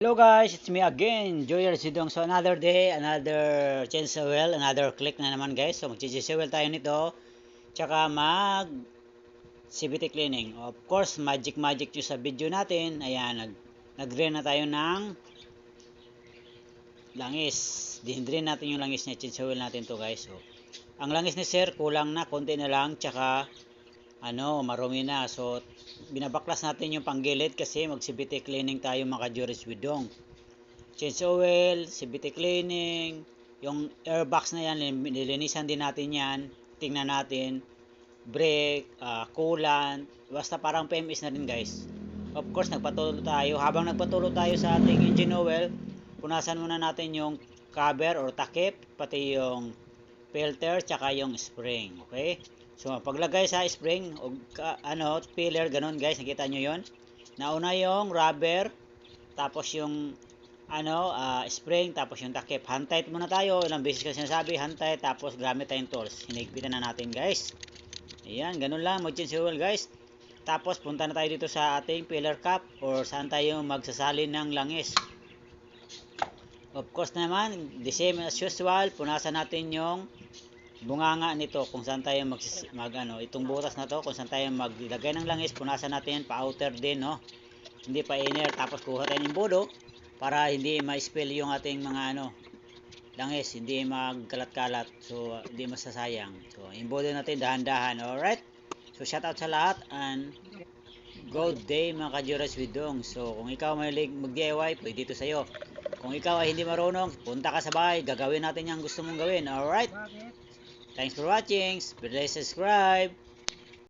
Hello guys, it's me again, Joyer Sidong. So another day, another change oil, another click na naman guys. So mag-change oil tayo nito, tsaka mag CVT cleaning. Of course, magic yung sa video natin. Ayan, nag-drain na tayo ng langis. Din-drain natin yung langis niya, change oil natin to guys. So, ang langis ni sir, kulang na, konti na lang, tsaka marumi na. So, binabaklas natin yung panggilid kasi mag-CVT cleaning tayo mga Joyer Sidong. Change oil, CVT cleaning, yung airbox na yan, nilinisan din natin yan, tingnan natin, brake, coolant, basta parang PMS na rin guys. Of course, nagpatulo tayo, habang nagpatulo tayo sa ating engine oil, punasan muna natin yung cover or takip, pati yung filter, tsaka yung spring, okay? So, paglagay sa spring, o filler, ganun guys, nakita nyo yon. Nauna yung rubber, tapos yung spring, tapos yung takip. Hand tight muna tayo. Ilang beses ko sinasabi, hand tight, tapos gamit tayong tools. Hinigpitan na natin guys. Ayan, ganun lang mag-change oil guys. Tapos punta na tayo dito sa ating filler cap or saan tayo magsasalin ng langis. Of course naman, the same as usual, punasan natin yung bunganga nito kung saan tayo itong butas na to, kung saan tayo maglagay ng langis, punasan natin pa outer din, no? Hindi pa inner. Tapos kuha tayo ng bodo para hindi ma-spill yung ating mga langis, hindi magkalat-kalat, so hindi masasayang. So imbodo natin dahan-dahan. Alright, so shout out sa lahat and good day mga ka-Joyer Sidong. So kung ikaw mahilig mag-DIY, pwede dito sa'yo. Kung ikaw ay hindi marunong, punta ka sa bahay, gagawin natin yung gusto mong gawin. Alright, thanks for watching, please subscribe.